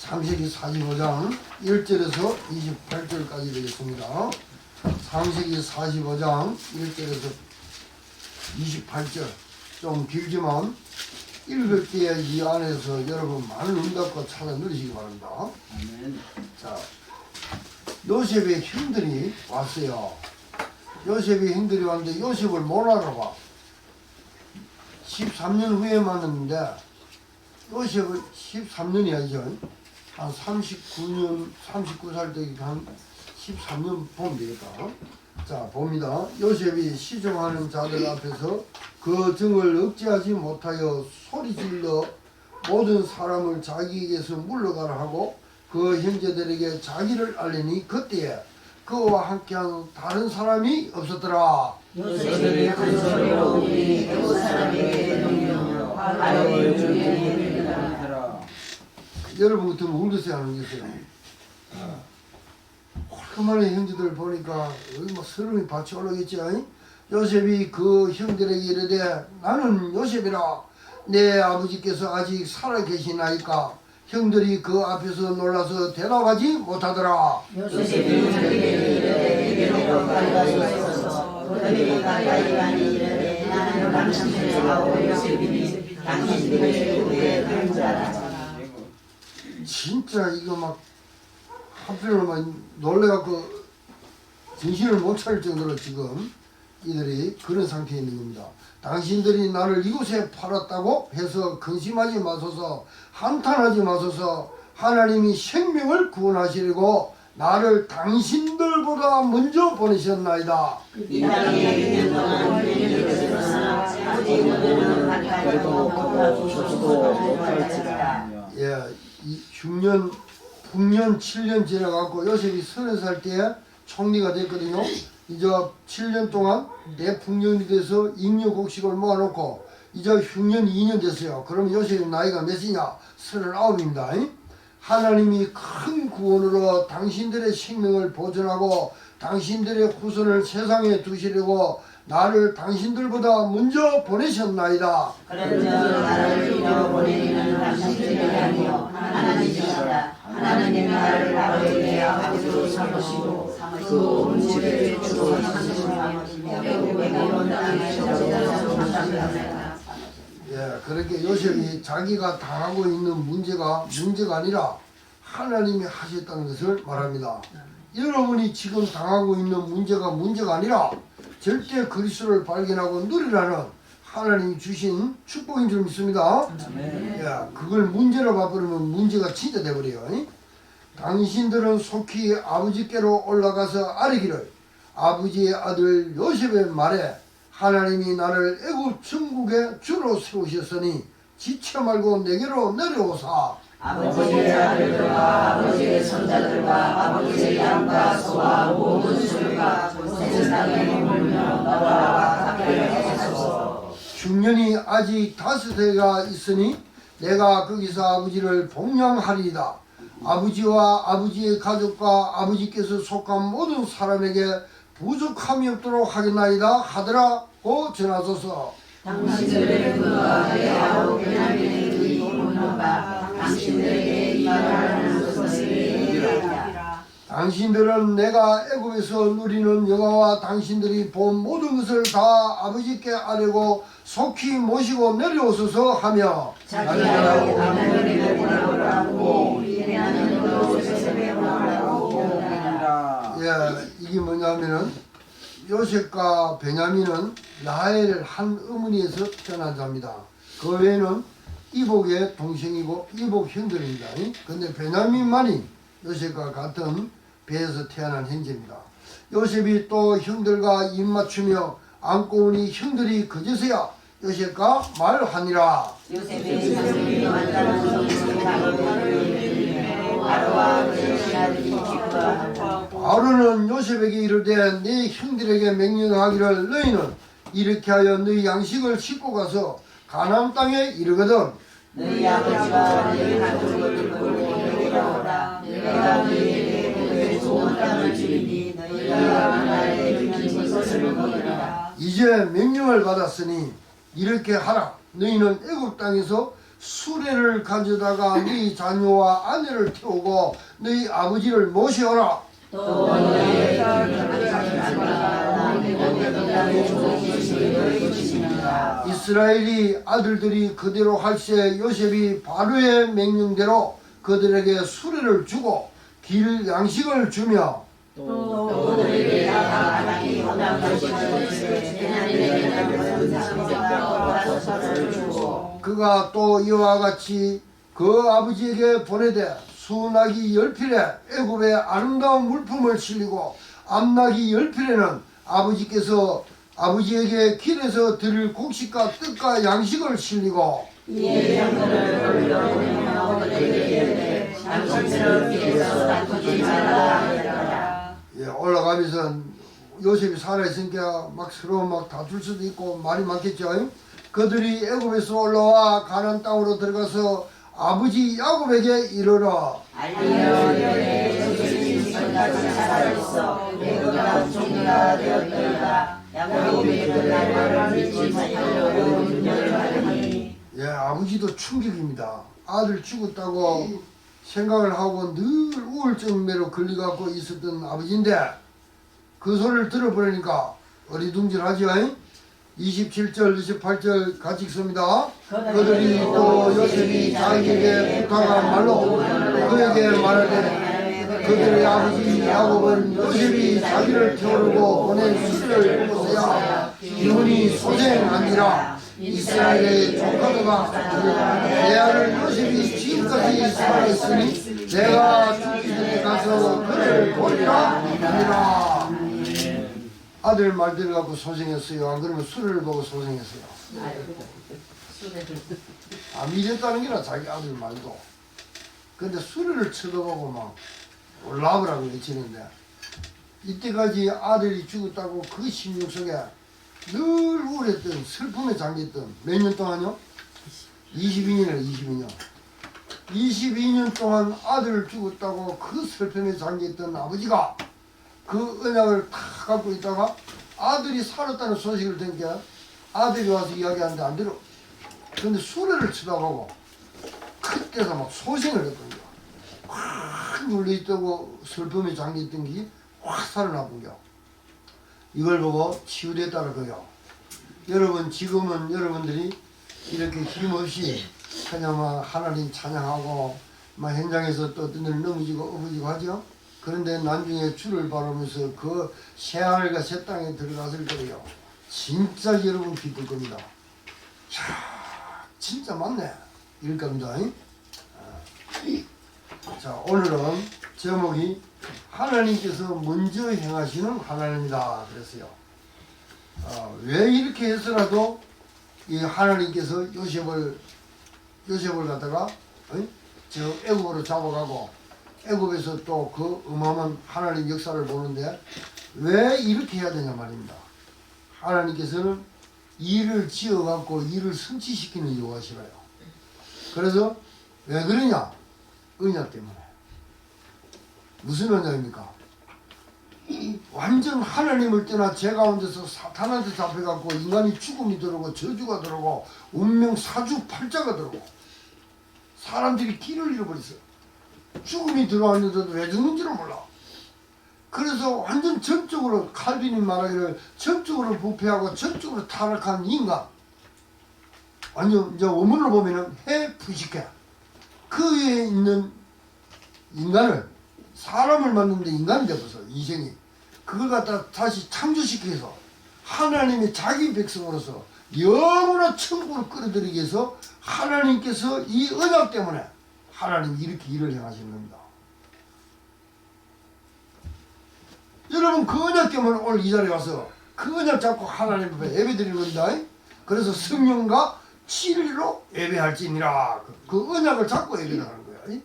창세기 45장 1절에서 28절까지 되겠습니다. 창세기 45장 1절에서 28절 좀 길지만 읽을 때 이 안에서 여러분 많은 응답과 찾아 누리시기 바랍니다. 아멘. 자, 요셉의 형들이 왔어요. 요셉의 형들이 왔는데 요셉을 못 알아봐. 13년 후에 만났는데 요셉을 13년이 아니죠. 한 39살 때 한 13년 보면 되겠다. 자, 봅니다. 요셉이 시종하는 자들 앞에서 그 증을 억제하지 못하여 소리질러 모든 사람을 자기에게서 물러가라 하고 그 형제들에게 자기를 알리니 그때에 그와 함께한 다른 사람이 없었더라. 요셉이 큰 소리로 우리 애국 사람에게 명령 바로의 중에 이르니라. 여러분 같으면 울으세요, 안 울으세요? 그만의 형제들 보니까 여기 막 서름이 받쳐 올라겠지. 요셉이 그 형들에게 이르되 나는 요셉이라 내 아버지께서 아직 살아 계시나이까. 형들이 그 앞에서 놀라서 대답하지 못하더라. 요셉이 자기에게 이르되 내게로 가까이 있어서 그들이 가까이 가니 이르되 나는 당신의 아우 요셉이니 당신들의 후에 간 자라. 진짜 이거 막 하필이면 막 놀래갖고 정신을 못 차릴 정도로 지금 이들이 그런 상태에 있는 겁니다. 당신들이 나를 이곳에 팔았다고 해서 근심하지 마소서, 한탄하지 마소서. 하나님이 생명을 구원하시려고 나를 당신들보다 먼저 보내셨나이다. 이 땅에 있는 동안 내게로서나 아버지 그들은 가까이 가서 못할지라. 예, 이 북년 7년 지나갖고 요셉이 30살 때에 총리가 됐거든요. 이제 7년 동안 대풍년이 돼서 잉여곡식을 모아놓고 이제 흉년 2년 됐어요. 그럼 요셉이 나이가 몇이냐? 39입니다. 하나님이 큰 구원으로 당신들의 생명을 보존하고 당신들의 후손을 세상에 두시려고 나를 당신들보다 먼저 보내셨나이다. 그런즉 나를 이어 보내기는 당신들이 아니요 하나님이시다. 하나님이 나를 바로에게 아버지로 삼으시고 그 온 집을 주로 삼으시며 애국에게 온 땅에 저자로 삼으시다. 예, 그렇게 요셉이 자기가 당하고 있는 문제가 아니라 하나님이 하셨다는 것을 말합니다. 여러분이 지금 당하고 있는 문제가 아니라 절대 그리스도를 발견하고 누리라는 하나님이 주신 축복인 줄 믿습니다. 아멘. 예, 그걸 문제로 봐버리면 문제가 진짜 돼버려요. 당신들은 속히 아버지께로 올라가서 아뢰기를 아버지의 아들 요셉의 말에 하나님이 나를 애굽 전국의 주로 세우셨으니 지체 말고 내게로 내려오사. 아버지의 아들들과 아버지의 손자들과 아버지의 양과 소와 모든 술과 세상에 머물며 나와 가까이 하소서. 흉년이 아직 5해가 있으니 내가 거기서 아버지를 봉양하리이다. 아버지와 아버지의 가족과 아버지께서 속한 모든 사람에게 부족함이 없도록 하겠나이다 하더라고 전하소서. 당신들의 그와 내 아우 베냐민의 의보는 바 당신들에게 이 말을 하는 것을 얘기하라. 당신들은 내가 애굽에서 누리는 영화와 당신들이 본 모든 것을 다 아버지께 아뢰고 속히 모시고 내려오소서 하며 자기야로 아무리를 보내오라고 베냐민으로 요셉에 보내오라고 보내라. 예, 이게 뭐냐면은 요셉과 베냐민은 라헬 한 어머니에서 태어난 자입니다. 그 외에는 이복의 동생이고 이복 형들입니다. 근데 베냐민만이 요셉과 같은 배에서 태어난 형제입니다. 요셉이 또 형들과 입맞추며 안고 오니 형들이 그제서야 요셉과 말하니라. 요셉의 자손이 만나는 것을 바로와 그의 아들이 기뻐하고 바로는 요셉에게 이르되 네 형들에게 명령하기를 너희는 이렇게 하여 너희 양식을 싣고 가서 가나안 땅에 이르거든 너희 아버지와 너희 가족을 이끌고 내려오라. 내가 너희에게 그 좋은 땅을 주리니 너희가 나의 주는 것을 먹으라. 이제 명령을 받았으니 이렇게 하라. 너희는 애굽 땅에서 수레를 가져다가 너희 자녀와 아내를 태우고 너희 아버지를 모셔오라. 또 너희의 이스라엘이 아들들이 그대로 할세 요셉이 바로의 명령대로 그들에게 수레를 주고 길 양식을 주며 또 그들에게 하나님이 원하는 것을 주고 그가 또 이와 같이 그 아버지에게 보내되 수나기 10필에 애굽의 아름다운 물품을 실리고 암나기 10필에는 아버지께서 아버지에게 길에서 드릴 곡식과 뜻과 양식을 실리고 이에 병거를 돌려보내며 그들에게 당신을 위해서 다투지 말라 하였더라. 올라가면서 요셉이 살아있으니까 막 서로 막 다툴 수도 있고 말이 많겠죠. 그들이 애굽에서 올라와 가나안 땅으로 들어가서 아버지 야곱에게 이르러 알리오리에 요셉이 지금까지 살아있어 내가 종이가 되었더이다. 야곱이 그날 말을 믿지 못하려고 윤결을 하더니 아버지도 충격입니다. 아들 죽었다고 생각을 하고 늘 우울증매로 걸려갖고 있었던 아버지인데 그 소리를 들어보니까 어리둥절하죠. 27절 28절 같이 읽습니다. 그들이 또 요셉이 자기에게 부탁한 말로 그에게 말하되 그들의 아버지 야곱은 요셉이 자기를 태우려고 보낸 수레를 보세야 기운이 소생하니라. 이스라엘의 조카도가 내 아들 요셉이 지금까지 살아있으니 내가 죽기 전에 가서 그를 보리라 하니라. 아들 말대로 갖고 소생했어요. 안 그러면 수레를 보고 소생했어요. 믿었다는 게나 자기 아들 말도. 근데 수레를 쳐다보고 막 올라오라고 외치는데 이때까지 아들이 죽었다고 그 심령 속에 늘 우울했던 슬픔에 잠겼던 몇 년 동안요? 22년이에요. 22년 동안 아들을 죽었다고 그 슬픔에 잠겼던 아버지가 그 언약을 다 갖고 있다가 아들이 살았다는 소식을 듣니까 아들이 와서 이야기하는데 안 들어. 근데 수레를 쳐다보고 그때서 막 소생을 했던 거야. 확 눌려있다고 슬픔에 잠겼던 게 확 살아나본 거야. 이걸 보고 치유됐다는 거예요. 여러분 지금은 여러분들이 이렇게 힘없이 그냥 막 하나님 찬양하고 막 현장에서 또 어떤 데는 넘어지고 엎어지고 하죠. 그런데 나중에 주를 바라면서 그 새하늘과 새 땅에 들어갔을 거예요. 진짜 여러분 기쁠 겁니다. 야, 진짜 맞네. 이럴 겁니다. 자, 오늘은 제목이 하나님께서 먼저 행하시는 하나님이다 그랬어요. 왜 이렇게 해서라도 이 하나님께서 요셉을 갖다가 저 애굽으로 잡아가고 애굽에서 또 그 어마어마한 하나님 역사를 보는데 왜 이렇게 해야 되냐 말입니다. 하나님께서는 일을 지어갖고 일을 성취시키는 이유가 싫어요. 그래서 왜 그러냐? 언약 때문에. 무슨 언약입니까? 완전 하나님을 떠나 죄 가운데서 사탄한테 잡혀갖고 인간이 죽음이 들어오고 저주가 들어오고 운명 사주팔자가 들어오고 사람들이 길을 잃어버렸어요. 죽음이 들어왔는데도 왜 죽는지를 몰라. 그래서 완전 전적으로 칼빈이 말하기를 전적으로 부패하고 전적으로 타락한 인간, 완전 이제 원문을 보면은 해부식해. 그 위에 있는 인간을 사람을 만드는데 인간이 되어서 이생이 그걸 갖다 다시 창조시켜서 하나님의 자기 백성으로서 영원한 천국으로 끌어들이기 위해서 하나님께서 이 언약 때문에 하나님이 이렇게 일을 행하시는 겁니다. 여러분 그 언약 때문에 오늘 이 자리에 와서 그 언약 잡고 하나님 앞에 예배 드리는 겁니다. 그래서 성령과 진리로 예배할지니라. 그 언약을 잡고 예배를 하는 거야.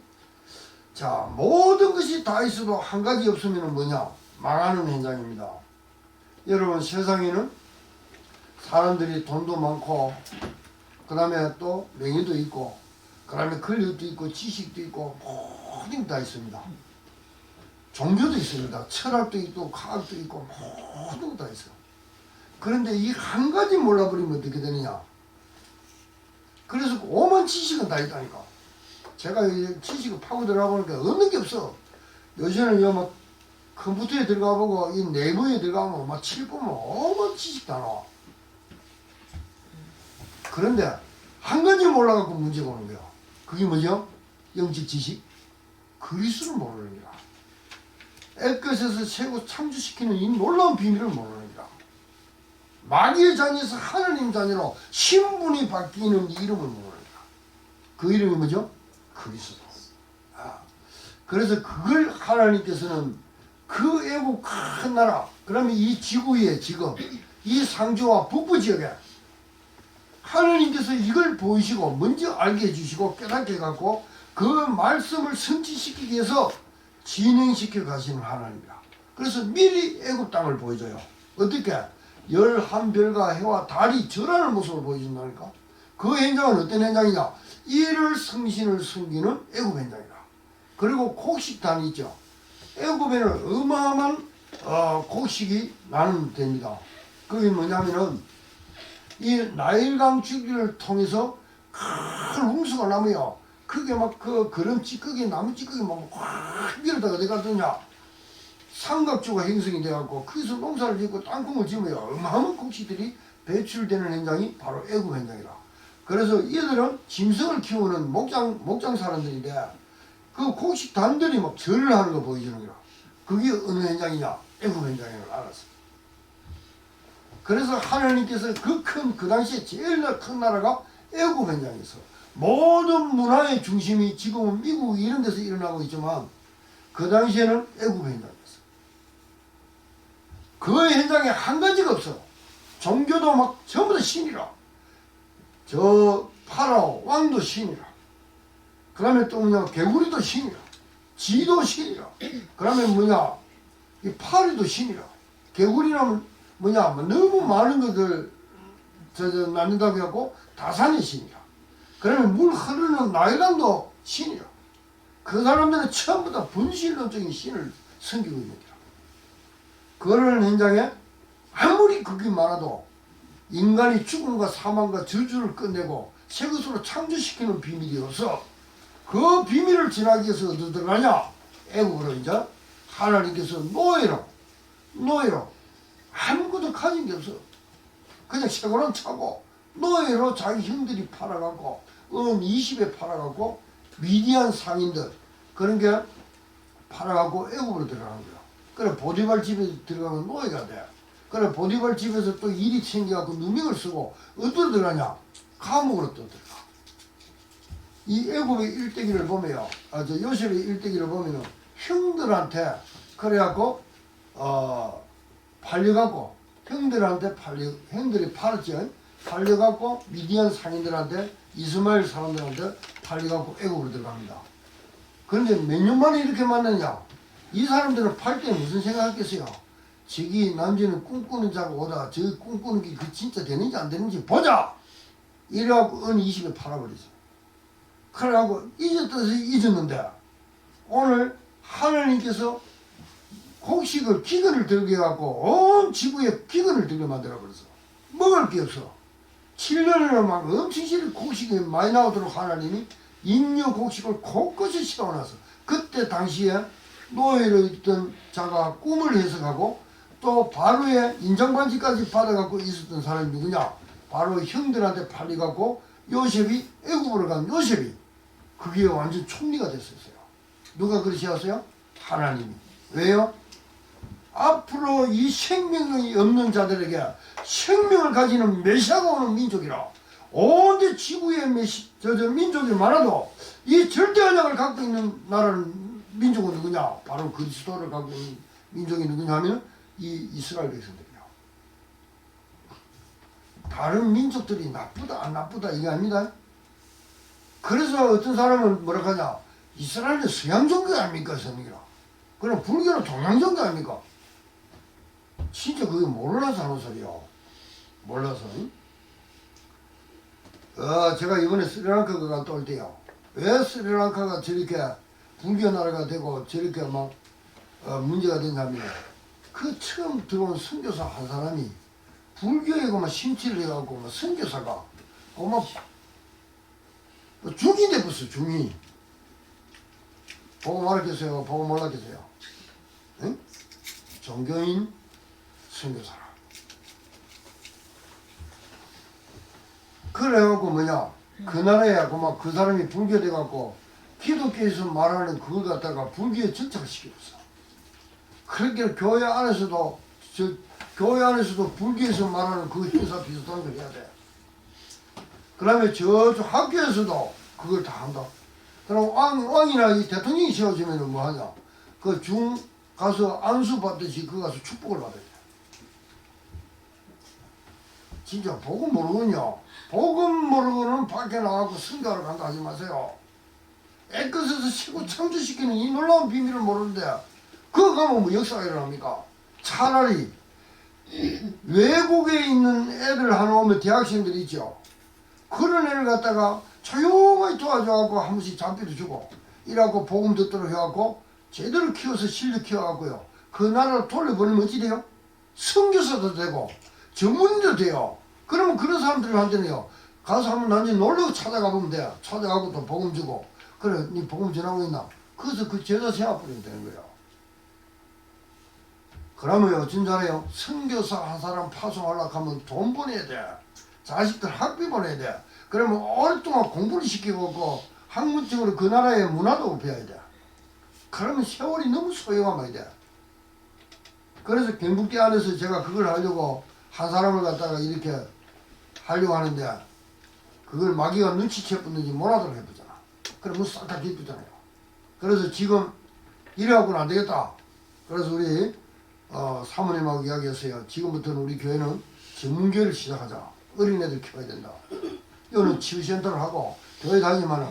자, 모든 것이 다 있어도 한 가지 없으면 뭐냐? 망하는 현장입니다. 여러분 세상에는 사람들이 돈도 많고 그 다음에 또 명예도 있고 그 다음에 권력도 있고 지식도 있고 모든 게 다 있습니다. 종교도 있습니다. 철학도 있고 과학도 있고 모든 게 다 있어요. 그런데 이 한 가지 몰라버리면 어떻게 되느냐? 그래서 오만 지식은 다 있다니까. 제가 이 지식을 파고 들어가 보니까 없는 게 없어. 요새는 막 컴퓨터에 들어가 보고 이 내부에 들어가면 막 칠보면 오만 지식 다 나와. 그런데 한 가지 몰라갖고 문제가 오는 거야. 그게 뭐죠? 영적 지식? 그리스를 모르는 거야. 애끝에서 세고 창조시키는 이 놀라운 비밀을 모르는 거야. 마귀의 자녀에서 하나님 자녀로 신분이 바뀌는 이 이름을 모르는 거야. 그 이름이 뭐죠? 그리스도. 그래서 그걸 하나님께서는 그 애국 큰 나라, 그러면 이 지구에 지금 이 상주와 북부 지역에 하나님께서 이걸 보이시고 먼저 알게 해주시고 깨닫게 해갖고 그 말씀을 성취시키기 위해서 진행시켜 가시는 하나님이라. 그래서 미리 애굽 땅을 보여줘요. 어떻게? 11별과 해와 달이 절하는 모습을 보여준다니까. 그 현장은 어떤 현장이냐? 이를 성신을 숨기는 애굽 현장이다. 그리고 곡식단이 있죠. 애굽에는 어마어마한 곡식이 나는 됩니다. 그게 뭐냐면은 이 나일강 주기를 통해서 큰 홍수가 나면요. 그게 막 그 그런 찌꺼기 나무 찌꺼기 막확 밀어다가 내가 어떠냐 삼각주가 형성이 돼갖고 거기서 농사를 짓고 땅콩을 지으면 어마어마한 곡식들이 배출되는 현장이 바로 애굽 현장이라. 그래서 이들은 짐승을 키우는 목장 사람들인데 그 곡식 단들이 막 절을 하는 거 보여주는 거라. 그게 어느 현장이냐? 애굽 현장인 걸 알았어. 그래서 하나님께서 그 당시에 제일 큰 나라가 애굽 현장에서 모든 문화의 중심이 지금은 미국 이런 데서 일어나고 있지만 그 당시에는 애굽 현장이었어. 그 현장에 한 가지가 없어. 종교도 막 전부 다 신이라. 저 파라오 왕도 신이라. 그 다음에 또 뭐냐 개구리도 신이라. 쥐도 신이라. 그 다음에 뭐냐 이 파리도 신이라. 개구리라면 뭐냐 너무 많은 것들 낳는다고 해갖고 다산이 신이라. 그러면 물 흐르는 나일강도 신이라. 그 사람들은 전부 다 분실론적인 신을 섬기고 있는 거야. 그런 현장에 아무리 극이 많아도 인간이 죽음과 사망과 저주를 끝내고 새 것으로 창조시키는 비밀이 없어. 그 비밀을 지나기 위해서 어디 들어가냐? 애국으로 이제 하나님께서 노예로 아무것도 가진 게 없어. 그냥 새거는 차고 노예로 자기 형들이 팔아갖고 20에 팔아갖고 미디안 상인들 그런 게 팔아갖고 애국으로 들어가는 거야. 그래 보디발 집에 들어가면 노예가 돼. 그래 보디발 집에서 또 일이 생겨갖고 누명을 쓰고 어디로 들어가냐? 감옥으로 또 들어가. 이 애굽의 일대기를 보면요, 저 요셉의 일대기를 보면은 형들한테 그래갖고 팔려갖고 형들이 팔았지. 팔려갖고 미디안 상인들한테 이스마엘 사람들한테 팔려갖고 애굽으로 들어갑니다. 그런데 몇 년 만에 이렇게 만났냐? 이 사람들은 팔 때 무슨 생각했겠어요? 저기 남자는 꿈꾸는 자가 오다 저 꿈꾸는 게 그 진짜 되는지 안 되는지 보자! 이래갖고 은 20에 팔아버리죠. 그래갖고 잊었는데 오늘 하나님께서 곡식을 기근을 들게 해갖고 온 지구에 기근을 들게 만들어버렸어. 먹을 게 없어. 7년이나 막 엄청 실 곡식이 많이 나오도록 하나님이 인류 곡식을 곳곳에 씌워놨어. 그때 당시에 노예로 있던 자가 꿈을 해석하고 또 바로의 인정반지까지 받아갖고 있었던 사람이 누구냐? 바로 형들한테 팔려갖고 요셉이 애굽으로 간 요셉이 그게 완전 총리가 됐었어요. 누가 그렇게 하세요? 하나님이. 왜요? 앞으로 이 생명이 없는 자들에게 생명을 가지는 메시아가 오는 민족이라. 온데 지구에 민족이 많아도 이 절대 언약을 갖고 있는 나라는 민족은 누구냐? 바로 그리스도를 갖고 있는 민족이 누구냐 하면 이 이스라엘 백성들이야. 다른 민족들이 나쁘다 안 나쁘다 이게 아닙니다. 그래서 어떤 사람은 뭐라 하냐? 이스라엘은 서양 종교 아닙니까? 선이라. 그럼 불교는 동양 종교 아닙니까? 진짜 그게 몰라서 하는 소리야. 몰라서. 제가 이번에 스리랑카 갔다 올 때요. 왜 스리랑카가 저렇게 불교 나라가 되고 저렇게 막 문제가 됐냐면 그 처음 들어온 선교사 한 사람이 불교에 막 심취를 해갖고 막 선교사가 막 중이 돼버렸어. 중이. 보고 말았겠어요? 보고 몰랐겠어요? 응? 종교인 선교사라. 그래갖고 뭐냐, 그 나라에 그만 그 사람이 불교돼갖고 기독교에서 말하는 그걸 갖다가 불교에 정착을 시켰어. 그렇게 교회 안에서도 교회 안에서도 불교에서 말하는 그 행사 비슷한 걸 해야 돼. 그다음에 저쪽 학교에서도 그걸 다 한다. 그럼 왕이나 이 대통령이 세워지면 뭐 하냐? 그 중 가서 안수 받듯이 그 가서 축복을 받아야 돼. 진짜 복음 모르군요. 복음 모르고는 밖에 나가고 선교하러 간다 하지 마세요. 애끝에서 치고 창조시키는 이 놀라운 비밀을 모르는데 그거 가면 뭐 역사가 일어납니까? 차라리 외국에 있는 애들 하나 오면 대학생들 있죠. 그런 애를 갖다가 조용히 도와줘갖고 한 번씩 장비도 주고 이래갖고 복음 듣도록 해갖고 제대로 키워서 실력 키워갖고요. 그 나라를 돌려보내면 어찌 돼요? 선교사도 되고 전문인도 돼요. 그러면 그런 사람들한테는요. 가서 한번 단지 놀러 찾아가 보면 돼. 찾아가고 또 복음 주고 그래 니 복음 전하고 있나? 그래서 그 제자 세워버리면 되는 거예요. 그러면요 진짜래요. 선교사 한 사람 파송하려고 하면 돈 보내야 돼. 자식들 학비 보내야 돼. 그러면 오랫동안 공부를 시키고 학문적으로 그 나라의 문화도 배워야 돼. 그러면 세월이 너무 소용하면 돼. 그래서 경북대 안에서 제가 그걸 하려고 한 사람을 갖다가 이렇게 하려고 하는데 그걸 마귀가 눈치채었는지 몰아도록 해보잖아. 그러면 싹 다 기쁘잖아요. 그래서 지금 이래갖고는 안 되겠다. 그래서 우리 사모님하고 이야기했어요. 지금부터는 우리 교회는 전문교회를 시작하자. 어린애들 키워야 된다. 이거는 치유센터를 하고 교회 다니지만은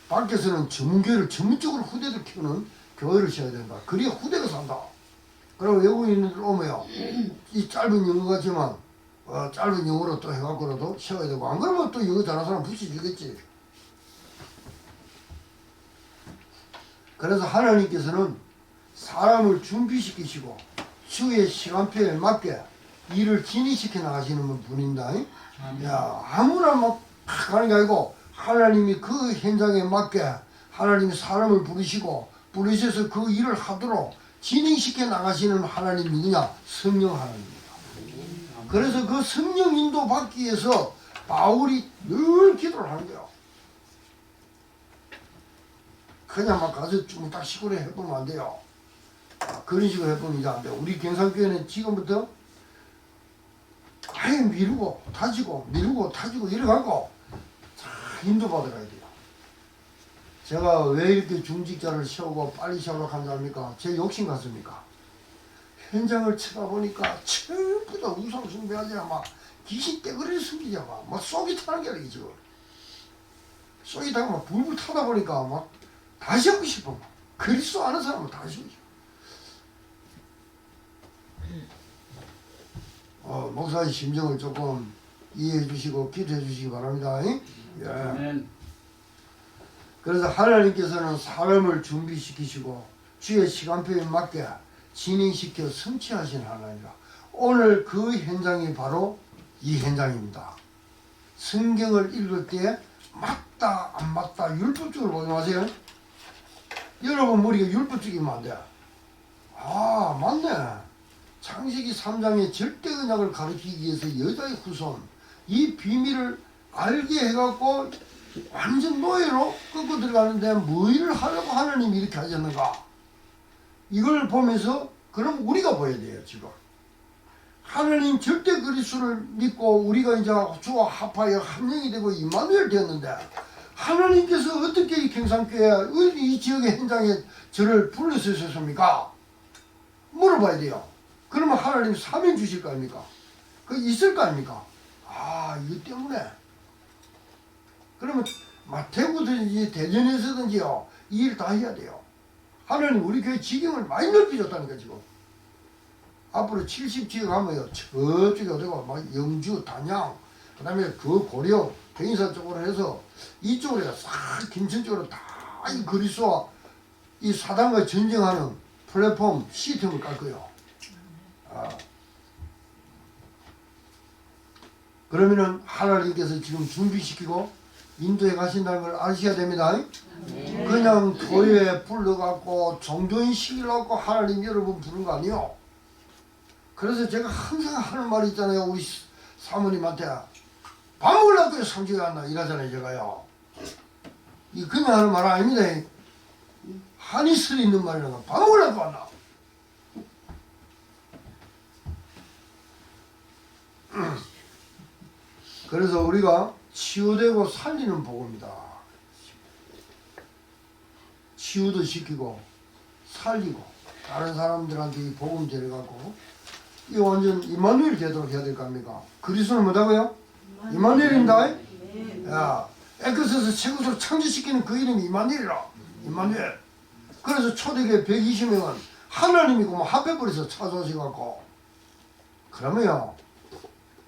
밖에서는 전문교회를 전문적으로 후대들 키우는 교회를 시작해야 된다. 그래야 후대가 산다. 그리고 외국인들 오면요. 이 짧은 영어 같지만 짧은 영어로 또 해갖고라도 쉬어야 되고 안 그러면 또 영어 잘하는 사람 붙여주겠지. 그래서 하나님께서는 사람을 준비시키시고 주의 시간표에 맞게 일을 진행시켜 나가시는 분입니다. 야, 아무나 막 가는 게 아니고 하나님이 그 현장에 맞게 하나님이 사람을 부르셔서 그 일을 하도록 진행시켜 나가시는 하나님 누구냐? 성령 하나님입니다. 그래서 그 성령 인도 받기 위해서 바울이 늘 기도를 하는 거예요. 그냥 막 가서 좀 딱 시골에 해보면 안 돼요. 그런 식으로 해보면 이제 안 돼요. 우리 경상교회는 지금부터 아예 미루고 타지고 이래가고 잘 인도받아가야 돼요. 제가 왜 이렇게 중직자를 세우고 빨리 세우려고 한지 압니까? 제 욕심 같습니까? 현장을 쳐다보니까 전부 다 우상 숭배하지나 막 귀신 떼거리를 숨기자 막 쏙이 타는 게 아니지 지금. 쏙이 타고 막 불불 타다 보니까 막 다시 하고 싶어. 그리스도 아는 사람은 다시 하고 싶어. 목사의 심정을 조금 이해해 주시고 기도해 주시기 바랍니다. 예. 그래서 하나님께서는 사람을 준비시키시고 주의 시간표에 맞게 진행시켜 성취하신 하나님이라. 오늘 그 현장이 바로 이 현장입니다. 성경을 읽을 때 맞다 안 맞다 율법적으로 보지 마세요. 여러분 머리가 율법적이면 안 돼. 아 맞네. 창세기 3장의 절대 언약을 가르치기 위해서 여자의 후손 이 비밀을 알게 해갖고 완전 노예로 끌고 들어가는데 뭐 일을 하려고 하나님이 이렇게 하셨는가. 이걸 보면서 그럼 우리가 보여야 돼요. 지금 하나님 절대 그리스도를 믿고 우리가 이제 주와 합하여 한 영이 되고 임마누엘 되었는데 하나님께서 어떻게 이 경상교회 이 지역의 현장에 저를 불러주셨습니까? 물어봐야 돼요. 그러면 하나님 사명 주실 거 아닙니까? 그 있을 거 아닙니까? 아 이것 때문에 그러면 마태구든지 대전에서든지요 이 일 다 해야 돼요. 하나님 우리 교회 지경을 많이 넓혀줬다니까 지금. 앞으로 70지역 하면요 저쪽에 어디가 막 영주, 단양, 그 다음에 그 고려, 경인사 쪽으로 해서 이쪽으로 싹 김천 쪽으로 다 이 그리스도와 이 사단과 전쟁하는 플랫폼 시스템을 깔 거예요. 그러면은 하나님께서 지금 준비시키고 인도에 가신다는 걸 아셔야 됩니다. 그냥 교회에 불러갖고 종교인 시키려고 하나님 여러분 부른 거 아니요. 그래서 제가 항상 하는 말이 있잖아요. 우리 사모님한테 밥 먹으려고 상주에 왔나 이러잖아요. 제가요. 이 그냥 하는 말 아닙니다. 한이 슬 있는 말이라고 밥 먹으려고 왔나. 그래서 우리가 치유되고 살리는 복음이다. 치유도 시키고 살리고 다른 사람들한테 이 복음 전해갖고 이 완전 이마누엘 되도록 해야 될 거 아닙니까? 그리스도는 뭐다고요? 이마누엘입니다. 야, 에크소스 최고로 창조시키는 그 이름이 이마누엘이라. 이마누엘. 그래서 초대교회 120명은 하나님이고 뭐 합해버려서 찾아오셔갖고 그러면요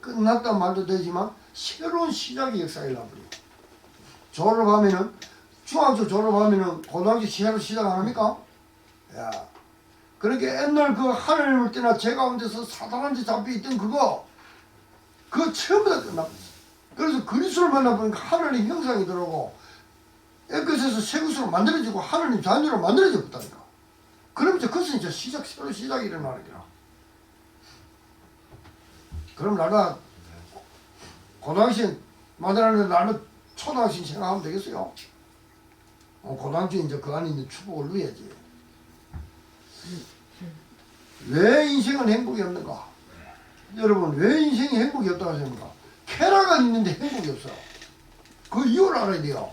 끝났다 말도 되지만 새로운 시작의 역사가 일어나버려요. 졸업하면은 중학교 졸업하면은 고등학교 새로 시작 안 합니까? 야, 그렇게 옛날 그 하나님을 떠나 제 가운데서 사탄한테 잡혀있던 그거 처음부터 끝나버렸어. 그래서 그리스도를 만나보니까 하나님 형상이 들어오고 에크소스에서 새 것으로 만들어지고 하나님 자녀로 만들어졌다니까. 그러면서 그것은 이제 새로 시작이 일어나는 거야. 그럼 나가 고등학생 만들어내는 나는 초등학생 생각하면 되겠어요? 고등학생 이제 그 안에 있는 축복을 누려야지. 왜 인생은 행복이 없는가? 여러분 왜 인생이 행복이 없다고 하십니까? 쾌락은 있는데 행복이 없어. 그 이유를 알아야 돼요.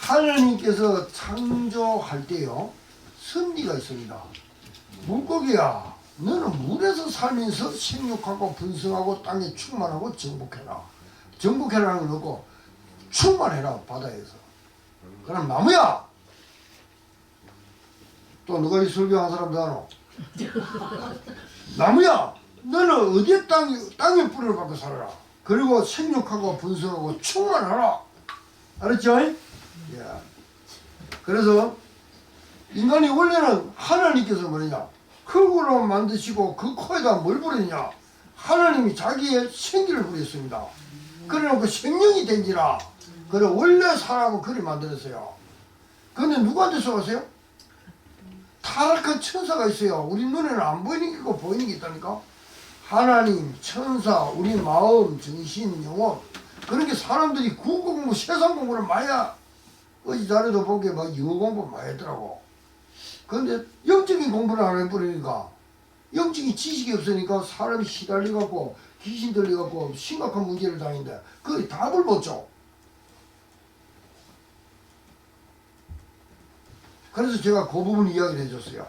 하나님께서 창조할 때요 섭리가 있습니다. 물고기야 너는 물에서 살면서 생육하고 분성하고 땅에 충만하고 정복해라. 정복해라는 건 없고 충만해라 바다에서. 그럼 나무야 또 누가 이 설교한 사람도 하노? 나무야 너는 어디에 땅에 뿌리를 받고 살아라. 그리고 생육하고 분성하고 충만하라. 알았죠? 예. 그래서 인간이 원래는 하나님께서 뭐냐 흙으로 만드시고 그 코에다 뭘 부렸냐 하나님이 자기의 생기를 부렸습니다. 그래놓고 생명이 된지라. 그래 원래 사람은 그리 만들었어요. 근데 누구한테 쏘았어요? 타락한 천사가 있어요. 우리 눈에는 안 보이는 게 있고 보이는 게 있다니까. 하나님, 천사, 우리 마음, 정신, 영혼 그런 게 사람들이 국어 공부, 세상 공부를 많이 어디 자료도 보게 막 영어 공부 많이 했더라고. 그런데 영적인 공부를 안 해버리니까 영적인 지식이 없으니까 사람이 시달려갖고 귀신 들려갖고 심각한 문제를 당했는데 그게 답을 못 줘. 그래서 제가 그 부분 이야기를 해줬어요.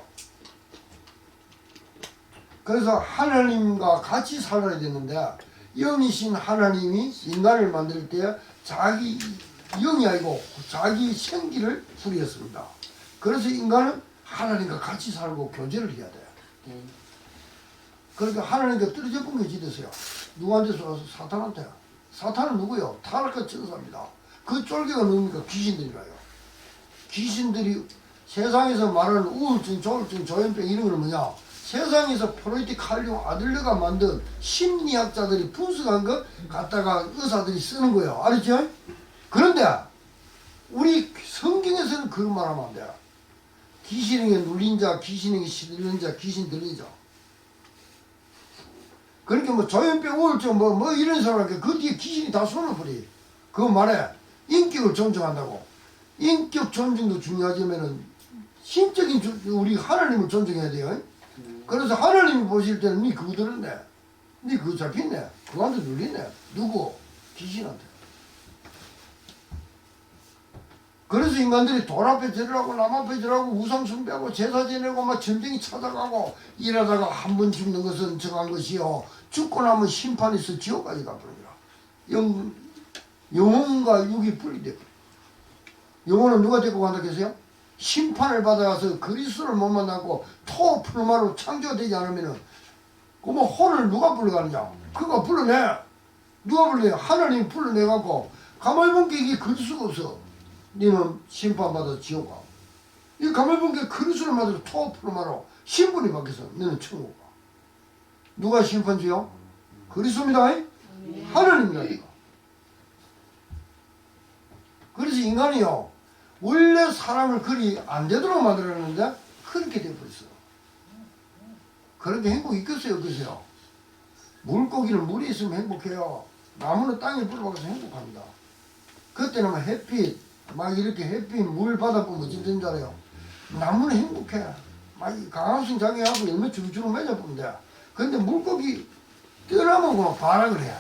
그래서 하나님과 같이 살아야 되는데 영이신 하나님이 인간을 만들 때 자기 영이 아니고 자기 생기를 부렸습니다. 그래서 인간은 하나님과 같이 살고 교제를 해야 돼요. 그러니까 하나님께 떨어져 본 게 지됐어요. 누구한테 쏘아서? 사탄한테. 사탄은 누구요? 타락한 천사입니다. 그 쫄개가 누굽니까? 귀신들이라요. 귀신들이 세상에서 말하는 우울증, 조울증, 조현병 이런 거는 뭐냐? 세상에서 프로이트, 칼륨, 아들러가 만든 심리학자들이 분석한 것 갖다가 의사들이 쓰는 거예요. 알았죠? 그런데 우리 성경에서는 그런 말 하면 안 돼요. 귀신에게 눌린 자, 귀신에게 시들린 자, 귀신 들린 자. 그러니까 뭐 조현병, 우울증 뭐 이런 사람한테 그 뒤에 귀신이 다 손을 부리. 그 말에 인격을 존중한다고. 인격 존중도 중요하지만은 신적인 우리 하나님을 존중해야 돼요. 그래서 하나님이 보실 때는 니 그거 들었네. 니 그거 잡혔네. 그한테 눌리네. 누구? 귀신한테. 그래서 인간들이 돌 앞에 절하고 남 앞에 절하고 우상 숭배하고 제사 지내고 막 전쟁이 찾아가고 이러다가 한 번 죽는 것은 정한 것이요 죽고 나면 심판이 있어 지옥까지 가버립니다. 영혼과 육이 분리돼. 영혼은 누가 데리고 간다 계세요? 심판을 받아서 그리스도를 못 만나고 토 풀마로 창조되지 않으면은 그러면 혼을 누가 불러가느냐? 그가 불러내. 누가 불러내? 하나님이 불러내갖고 가만히 보니까 이게 그럴 수가 없어. 너는 심판받아 지옥 가. 이 가만히 보니까 그리스도를 만나서 토 풀마로 신분이 바뀌어서 너는 천국 가. 누가 심판주요? 그리스도입니다. 하나님이라니까. 그래서 인간이요 원래 사람을 그리 안 되도록 만들었는데 그렇게 돼버렸어요. 그런데 행복 있겠어요 없겠어요? 물고기는 물에 있으면 행복해요. 나무는 땅에 불어박아서 행복합니다. 그때는 막 햇빛 막 이렇게 햇빛 물 받아보면 어찌 되는 줄 알아요? 나무는 행복해. 막 강압성 장애하고 열매 주르주르 맺어보면 돼. 근데 물고기 떠나면 그만 발악을 해.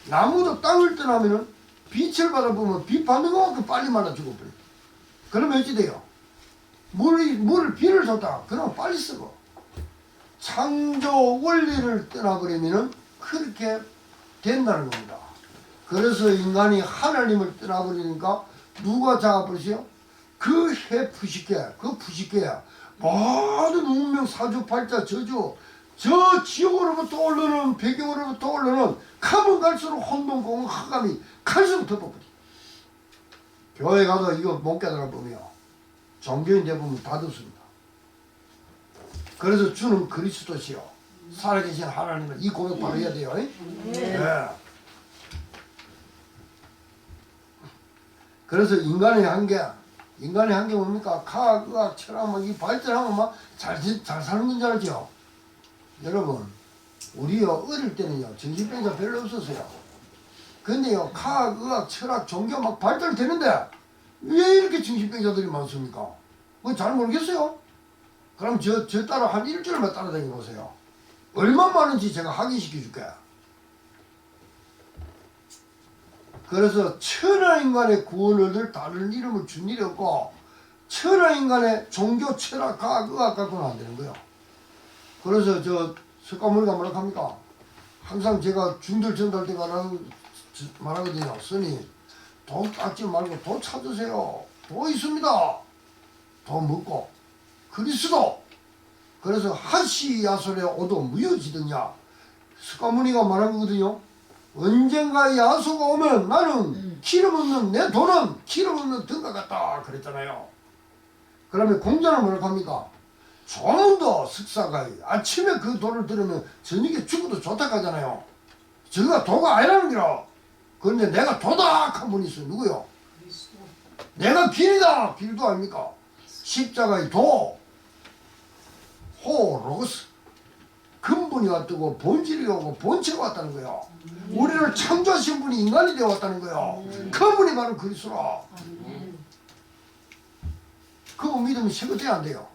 나무도 땅을 떠나면은 빛을 받아보면 빛 받는 것만큼 빨리 말라 죽어버려. 그러면 어찌 돼요? 비를 줬다. 그러면 빨리 썩어. 창조 원리를 떠나버리면은 그렇게 된다는 겁니다. 그래서 인간이 하나님을 떠나버리니까 누가 잡아버리세요? 그 해 푸시케, 그 푸시케야. 모든 운명, 사주팔자, 저주, 저 지옥으로부터 올라오는, 배경으로부터 올라오는 가면 갈수록 혼돈, 공허, 흑암이 갈수록 덮어버려. 교회 가도 이거 못 깨달아 보면 종교인 대부분 다 덮습니다. 그래서 주는 그리스도시요 살아계신 하나님을 이 고백 바로 해야 돼요. 네. 그래서 인간의 한계 뭡니까? 과학, 의학, 철학 이 발전하면 막 잘 사는 건 줄 알죠? 여러분 우리요 어릴 때는요 정신병자 별로 없었어요. 근데요 과학, 의학, 철학, 종교 막 발달되는데 왜 이렇게 정신병자들이 많습니까? 뭐 잘 모르겠어요. 그럼 저 따라 한 일주일만 따라다니 보세요. 얼마 많은지 제가 확인시켜 줄게. 그래서 천하인간의 구원을 얻을 다른 이름을 준 일이 없고 천하인간의 종교, 철학, 과학, 의학 갖고는 안 되는 거예요. 그래서 저 석가모니가 뭐라 합니까? 항상 제가 중들 전달 때 말하거든요. 스님 도 닦지 말고 도 찾으세요. 도 있습니다. 도 먹고 그리스도. 그래서 한시 야솔에 오도 무효지더냐. 석가모니가 말한 거거든요. 언젠가 야소가 오면 나는 기름 없는 내 돈은 기름 없는 등과 같다 그랬잖아요. 그러면 공자는 뭐라고 합니까? 조문도 석사가 아침에 그 도를 들으면 저녁에 죽어도 좋다 하잖아요. 저가 도가 아니라는 거라. 그런데 내가 도다 한 분이 있어요. 누구요? 내가 길이다. 길도 아닙니까? 십자가의 도, 호, 로고스. 근본이 왔다고 본질이 오고 본체가 왔다는 거예요. 우리를 창조하신 분이 인간이 되어 왔다는 거예요. 그분이 바로 그리스도라. 그거 믿으면 새것이 안 돼요.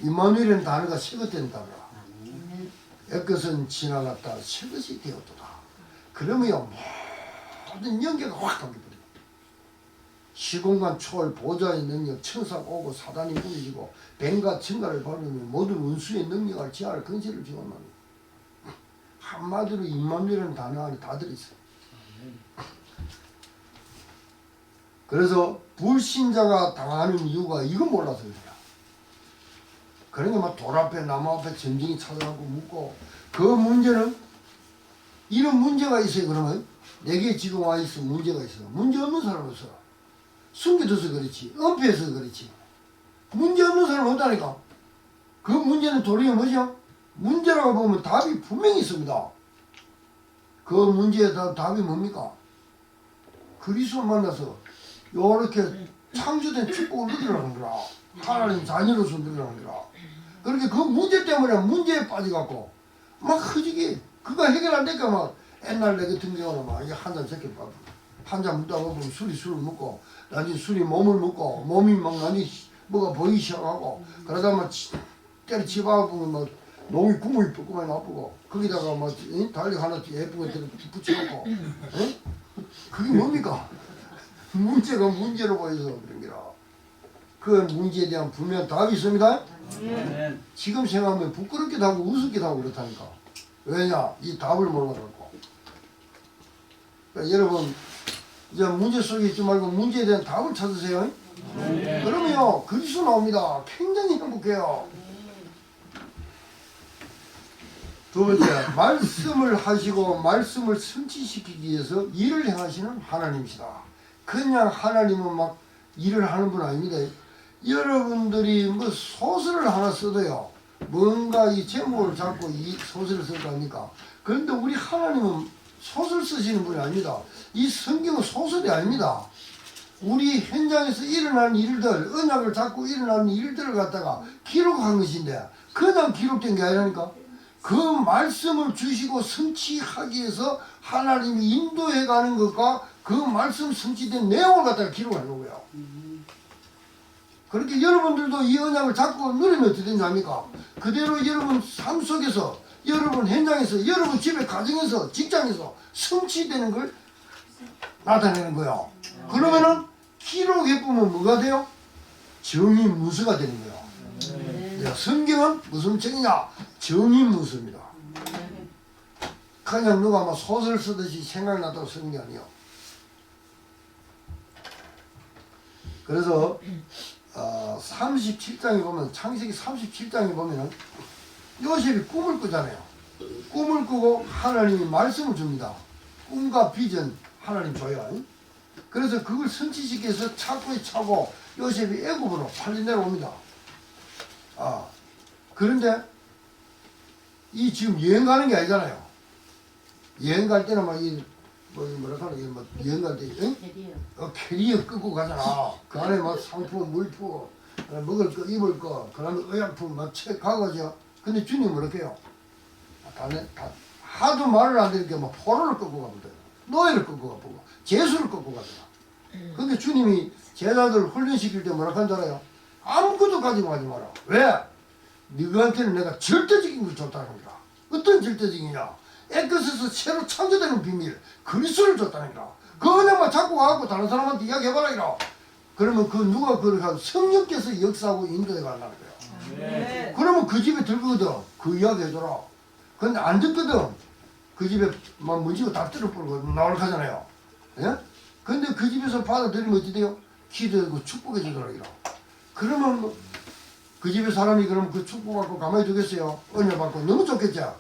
임마누엘이라는 단어가 새것된 단어라. 옛것은 지나갔다 새것이 되었도다. 그러면 모든 연계가 확 바뀌어버려요. 시공간 초월 보좌의 능력 천사가 오고 사단이 무너지고 뱀과 천가를 밟으면 모든 원수의 능력을 지하를 근시를 지원합니다. 한마디로 임마누엘이라는 단어 안에 다 들어있어요. 그래서 불신자가 당하는 이유가 이건 몰라서 그래요. 그러니까 막 돌 앞에 나무 앞에 점쟁이 찾아가고 묻고 그 문제는 이런 문제가 있어요. 그러면 내게 지금 와 있어 문제가 있어. 문제 없는 사람 없어. 숨겨둬서 그렇지 은폐해서 그렇지 문제 없는 사람 없다니까. 그 문제는 도리어 뭐죠? 문제라고 보면 답이 분명히 있습니다. 그 문제의 답이 뭡니까? 그리스도 만나서 요렇게 창조된 축복을 누리라는 거라. 하나님 자녀로서 누리라는 거라. 그렇게 그 문제 때문에 문제에 빠져갖고 막 흐지기 그거 해결 안 되니까 막 옛날 내 같은 경우는 막 이게 한 잔 적게 빠져. 한 잔 묻다 보면 술을 먹고 나중에 술이 몸을 먹고 몸이 막 나중에 뭐가 보이기 시작하고 그러다 막 때려 집어보면 막 농이 구멍이 쁘구만 나쁘고 거기다가 막 달력 하나 예쁜 거 붙여놓고 그게 뭡니까? 문제가 문제로 보여서 그런 거라. 그 문제에 대한 분명한 답이 있습니다. 지금 생각하면 부끄럽기도 하고 우습기도 하고 그렇다니까. 왜냐? 이 답을 몰라갖고. 그러니까 여러분 이제 문제 속에 있지 말고 문제에 대한 답을 찾으세요. 그러면요 그리스도 나옵니다. 굉장히 행복해요. 두 번째, 말씀을 하시고 말씀을 성취시키기 위해서 일을 행하시는 하나님이시다. 그냥 하나님은 막 일을 하는 분 아닙니다. 여러분들이 뭐 소설을 하나 써도요 뭔가 이 제목을 잡고 이 소설을 쓸 거 아닙니까? 그런데 우리 하나님은 소설 쓰시는 분이 아닙니다. 이 성경은 소설이 아닙니다. 우리 현장에서 일어나는 일들, 언약을 잡고 일어나는 일들을 갖다가 기록한 것인데 그냥 기록된 게 아니라니까. 그 말씀을 주시고 성취하기 위해서 하나님이 인도해 가는 것과 그 말씀 성취된 내용을 갖다가 기록하는 거예요. 그렇게 여러분들도 이 언약을 잡고 누리면 어떻게 되는지 압니까? 그대로 여러분 삶 속에서, 여러분 현장에서, 여러분 집에, 가정에서, 직장에서 성취되는 걸 나타내는 거예요. 그러면은 기록해보면 뭐가 돼요? 정의 문서가 되는 거예요. 성경은 무슨 책이냐? 정의 문서입니다. 그냥 누가 막 소설 쓰듯이 생각났다고 쓰는 게 아니에요. 그래서 37장에 보면, 창세기 37장에 보면은 요셉이 꿈을 꾸잖아요. 꿈을 꾸고 하나님이 말씀을 줍니다. 꿈과 비전 하나님 줘요. 그래서 그걸 성취시키기 위해서 차고에 차고 요셉이 애굽으로 팔려 내려옵니다. 그런데 이 지금 여행 가는 게 아니잖아요. 여행 갈 때는 막 뭐랄까 여행 갈 때 캐리어 끌고 가잖아. 그 안에 막 상품, 물품, 먹을 거, 입을 거, 그다음에 의약품 막 책 가가지고. 근데 주님 뭐랄까 해요? 하도 말을 안 들으니까 막 포로를 끌고 가면 돼요. 노예를 끌고 가고 죄수를 끌고 가잖아. 근데 주님이 제자들을 훈련시킬 때 뭐라 한 줄 알아요? 아무것도 가지고 가지 마라. 왜? 너희한테는 내가 절대적인 걸 줬다는 거다. 어떤 절대적이냐? 애끝에서 새로 창조되는 비밀, 그리스도를 줬다는 거다. 그 은혜만 잡고 가고 다른 사람한테 이야기해봐라 이라. 그러면 그 누가 그렇게 하고 성령께서 역사하고 인도해 간다는 거예요. 네. 그러면 그 집에 들거든. 그 이야기 해줘라. 근데 안 듣거든. 그 집에 막 문지고 다 떨어버리고 나올 하잖아요. 예? 근데 그 집에서 받아들이면 어찌 돼요? 기도하고 축복해 주더라 이라. 그러면 그 집에 사람이 그러면 그 축복 받고 가만히 두겠어요? 은혜 받고 너무 좋겠죠?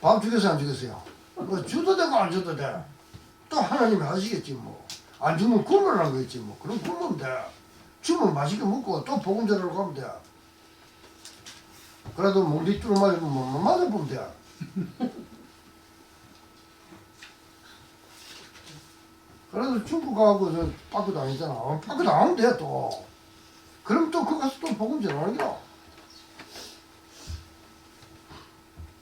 밥 주겠어요? 안 주겠어요? 뭐 주도 되고 안 줘도 돼. 또 하나님이 하시겠지 뭐. 안 주면 굶으라는 거겠지 뭐. 그럼 굶으면 돼. 주면 맛있게 먹고 또 복음 전하러 가면 돼. 그래도 몸뒤 뚫어 맞으면 뭐 맞아보면 돼. 그래도 중국 가고 저 빠꾸 당했잖아. 빠꾸 당하면 돼 또. 그럼 또 그 가서 또 복음 전하는 거야.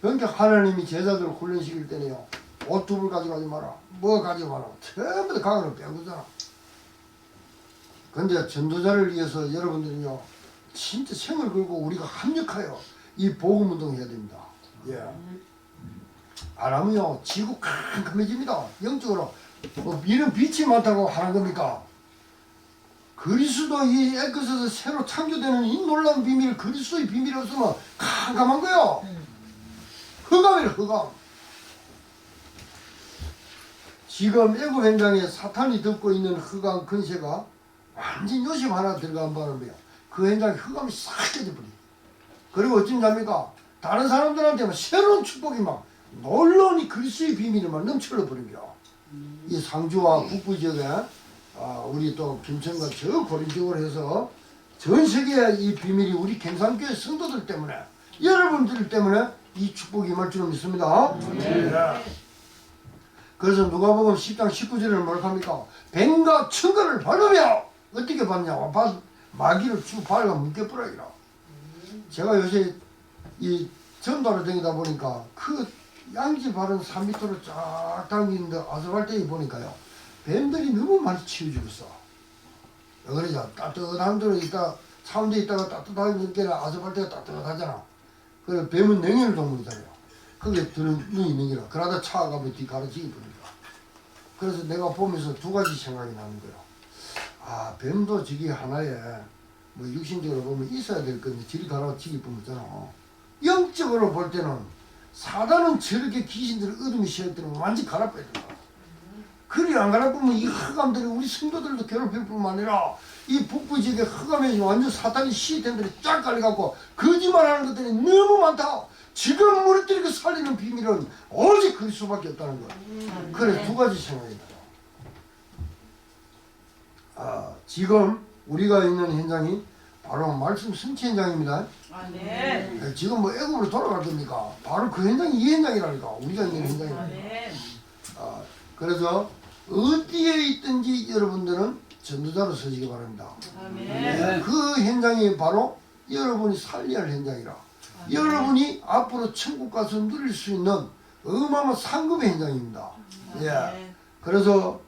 그러니까 하나님이 제자들을 훈련시킬 때는요. 옷 두 벌 가져가지 마라. 뭐 가져가라. 전부 다 가거는 빼고잖아. 근데 전도자를 위해서 여러분들은요. 진짜 생을 걸고 우리가 합력하여 이 복음 운동을 해야 됩니다. 예. 안 하면요. 지구 캄캄해집니다. 영적으로. 이런 빛이 많다고 하는 겁니까? 그리스도 이 애끝에서 새로 창조되는 이 놀라운 비밀, 그리스도의 비밀이 없으면 캄캄한 거예요. 흑암이에요, 흑암. 지금 애굽 현장에 사탄이 덮고 있는 흑암 근세가 완전 요심 하나 들어간 바람에요. 그 현장에 흑암이 싹 깨져버려요. 그리고 어쩐답니까? 다른 사람들한테는 새로운 축복이 막 놀라운 이 그리스도의 비밀이 막 넘쳐러 버립니다. 이 상주와 북부 지역에 우리 또 김천과 저 고린 지역으로 해서 전 세계에 이 비밀이 우리 경상교회 성도들 때문에 여러분들 때문에 이 축복이 임할 줄 믿습니다. 네. 그래서 누가복음 10장 19절을 뭐라고 합니까? 뱀과 청가를 밟으며 어떻게 밟냐고 마귀를 쭉 밟아 묶여버리라. 제가 요새 이 전도를 다니다 보니까 그 양지 바른 3m로 쫙 당기는데 아스팔트에 보니까요. 뱀들이 너무 많이 치워주겠어. 왜 그러죠? 따뜻한 데로 있다, 차운데 있다가 따뜻한 데는 아스팔트가 따뜻하잖아. 그래 뱀은 냉혈 동물이잖아요. 거기에 드는 눈이 있는 게라. 그러다 차가 가면 뒤 가로지기 버립니다. 그래서 내가 보면서 두 가지 생각이 나는 거예요. 뱀도 저기 하나에 뭐 육신적으로 보면 있어야 될 건데 저리 가로지기 뿐이잖아. 영적으로 볼 때는 사단은 저렇게 귀신들을 어둠이 시작되면 완전히 갈아빼야 된다. 그리 안 갈아보면 이 흑암들이 우리 성도들도 괴롭힐 뿐만 아니라 이 북부 지역의 흑암에 완전 사탄이 시스템들이 쫙 깔려갖고 거짓말하는 것들이 너무 많다. 지금 우리들이 살리는 비밀은 오직 그리스도밖에 없다는 거야. 그래 두 가지 생각이 나요. 지금 우리가 있는 현장이 바로 말씀 성취 현장입니다. 네. 지금 뭐 애굽으로 돌아갈 겁니까? 바로 그 현장이 이 현장이라니까. 우리가 있는 현장이라니까. 그래서 어디에 있든지 여러분들은 전도자로 서시기 바랍니다. 아멘. 그 현장이 바로 여러분이 살려야 할 현장이라. 여러분이 앞으로 천국 가서 누릴 수 있는 어마어마한 상급의 현장입니다. 예. 그래서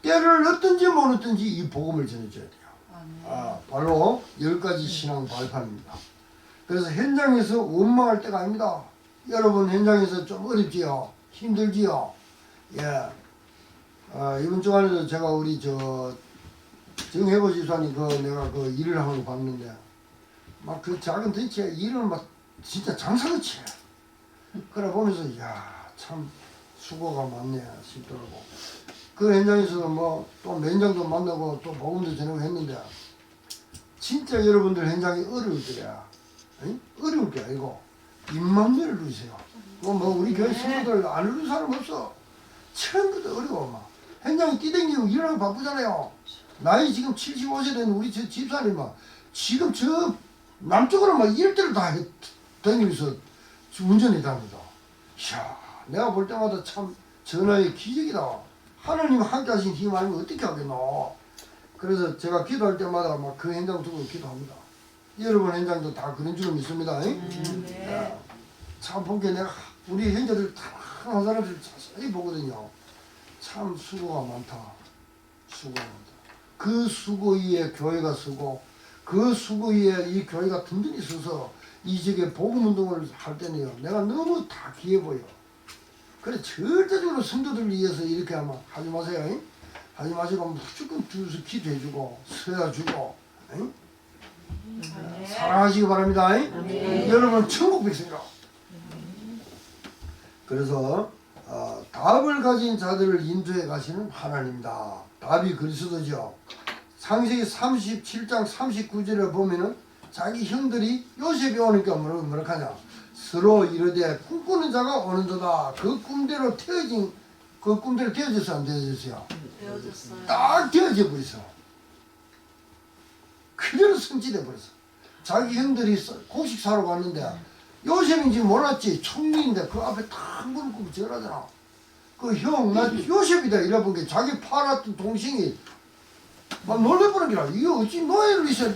때를 얻든지 못 얻든지 이 복음을 전해줘야 돼요. 바로 10가지 신앙 발판입니다. 그래서 현장에서 원망할 때가 아닙니다. 여러분 현장에서 좀 어렵지요? 힘들지요? 예. 이번 주간에도 제가 우리 정혜보 집사님 내가 일을 하는 거 봤는데 막 그 작은 덩치에 일을 막 진짜 장사같이 해. 그래 보면서 참 수고가 많네 싶더라고. 그 현장에서도 뭐 또 면장도 만나고 또 복음도 전하고 했는데 진짜 여러분들 현장이 어려울 때야. 어려울 게 아니고 입만 열어주세요. 뭐 우리 교회 친구들 안 어려운 사람 없어. 처음부터 어려워. 막 현장에 뛰댕기고 일하고 바쁘잖아요. 나이 지금 75세 된 우리 저 집사님 막 지금 저 남쪽으로 막 일대를 다 다니면서 운전해 다니다. 이야, 내가 볼 때마다 참 전하의 기적이다. 하나님 함께 하신 힘 아니면 어떻게 하겠노. 그래서 제가 기도할 때마다 막 그 현장 두고 기도합니다. 여러분 현장도 다 그런 줄로 믿습니다. 네. 참 보기에 내가 우리 형제들 다 한 사람들 자세히 보거든요. 참 수고가 많다. 수고가 많다. 그 수고 위에 교회가 서고 그 수고 위에 이 교회가 든든히 서서 이 지역에 복음운동을 할 때는요. 내가 너무 다 귀해 보여. 그래 절대적으로 성도들 위해서 이렇게 하면 하지 마세요. 하지 마시고 무조건 줄서 기도해주고 서야주고 사랑하시기 바랍니다. 여러분 천국 백성이라. 그래서 답을 가진 자들을 인도해 가시는 하나님이다. 답이 그리스도죠. 창세기 37장 39절에 보면은 자기 형들이 요셉이 오니까 뭐라 하냐. 서로 이르되 꿈꾸는 자가 오는도다. 그 꿈대로 되어졌어 안 되어졌어요? 되어졌어요. 딱 되어져 버렸어. 그대로 성취돼 버렸어. 자기 형들이 곡식 사러 갔는데 요셉인지 몰랐지. 총리인데 그 앞에 딱 무릎 꿇고 절하잖아. 그 형 나 요셉이다 이래본 게 자기 팔았던 동생이 막 놀래보는 게라. 이게 어찌 노예를 위해서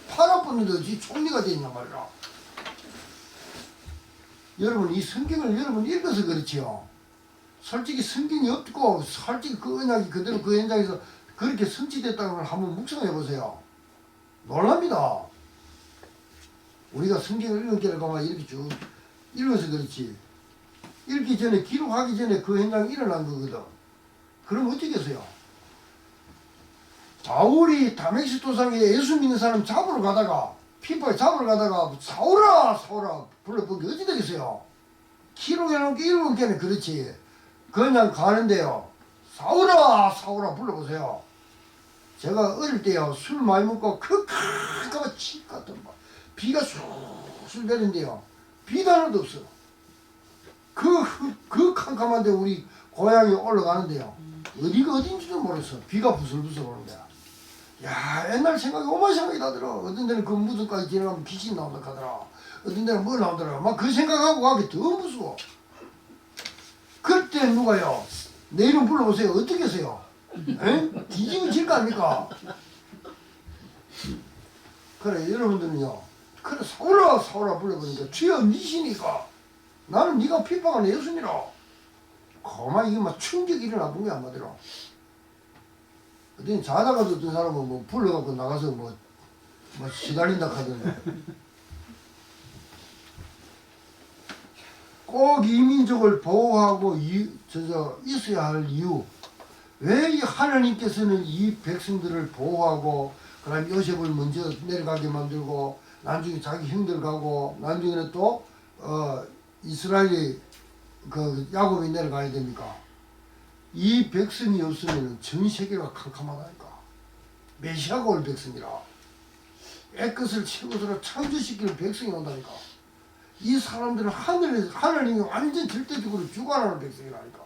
팔아봤는데 어찌 총리가 됐냐 말이라. 여러분 이 성경을 여러분 읽어서 그렇지요. 솔직히 성경이 없고 솔직히 그 언약이 그대로 그 현장에서 그렇게 성취됐다는 걸 한번 묵상해 보세요. 놀랍니다. 우리가 성경을 읽을 때가 이렇게 쭉 읽어서 그렇지. 읽기 전에 기록하기 전에 그 현장이 일어난 거거든. 그럼 어떻겠어요? 바울이 다메섹 도상에 예수 믿는 사람 잡으러 가다가 피파에 잡으러 가다가 사오라 불러본 게 어찌 되겠어요? 기록해놓은 게 읽은 게는 그렇지. 그냥 가는데요. 사오라 불러보세요. 제가 어릴 때요 술 많이 먹고 그 깜깜한 칩 같은 막 비가 술술 내린대요. 비도 하나도 없어. 그 캄캄한데 우리 고향에 올라가는데요. 어디가 어딘지도 모르겠어. 비가 부슬부슬 오는데. 야 옛날 생각이 오만 생각이 나더라. 어떤 데는 그 무덤까지 지나가면 귀신 나온다 하더라. 어떤 데는 뭐 나오더라. 막 그 생각하고 가기 더 무서워. 그때 누가요? 내 이름 불러보세요. 어떻게 하세요? 뒤집어 질 거 아닙니까? 그래 여러분들은요. 그래 사오라 불러보니까 주여 니시니까 나는 네가 핍박하는 예수니라. 그만 이게 막 충격이 일어나본 게 아마더라. 어떤 자다가도 어떤 사람은 뭐 불러갖고 나가서 뭐 시달린다 하던데. 꼭 이 민족을 보호하고 있어야 할 이유. 왜 이 하나님께서는 이 백성들을 보호하고 그다음 요셉을 먼저 내려가게 만들고 나중에 자기 형들 가고 나중에는 또 이스라엘이 그 야곱이 내려가야 됩니까? 이 백성이 없으면 전 세계가 캄캄하다니까. 메시아가 올 백성이라. 애끝을 최고로 창조시킬 백성이 온다니까. 이 사람들은 하나님이 완전 절대적으로 주관하는 백성이라니까.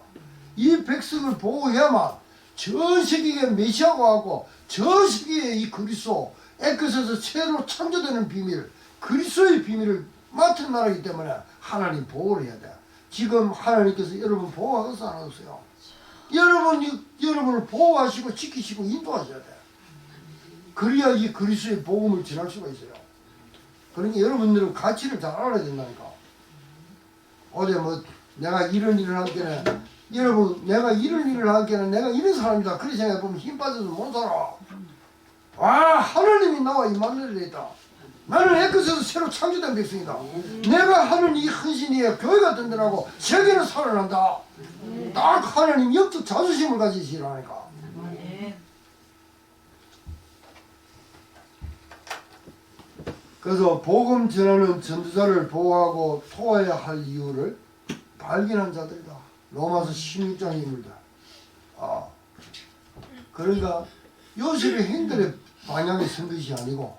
이 백성을 보호해야만 전 세계에 메시아가 왔고 전 세계에 이 그리스도 애끝에서 새로 창조되는 비밀, 그리스도의 비밀을 맡은 나라이기 때문에 하나님 보호를 해야 돼. 지금 하나님께서 여러분 보호하겠어 안 하겠어요? 여러분을 보호하시고 지키시고 인도하셔야 돼. 그래야 이 그리스도의 복음을 전할 수가 있어요. 그러니까 여러분들은 가치를 잘 알아야 된다니까. 어제 뭐 내가 이런 일을 할 때는 여러분 내가 이런 일을 할 때는 내가 이런 사람이다. 그렇게 생각해보면 힘 빠져서 못 살아. 와 하나님이 나와 임마누엘이 있다. 나는 애끝에서 새로 창조된 백성이다. 내가 하는 이 헌신이 교회가 든든하고 세계는 살아난다. 딱 하나님 영적 자존심을 가지시라니까. 그래서 복음 전하는 전도자를 보호하고 도와야 할 이유를 발견한 자들이다. 로마서 16장입니다. 그러니까 요셉의 행동의 방향이 선 것이 아니고,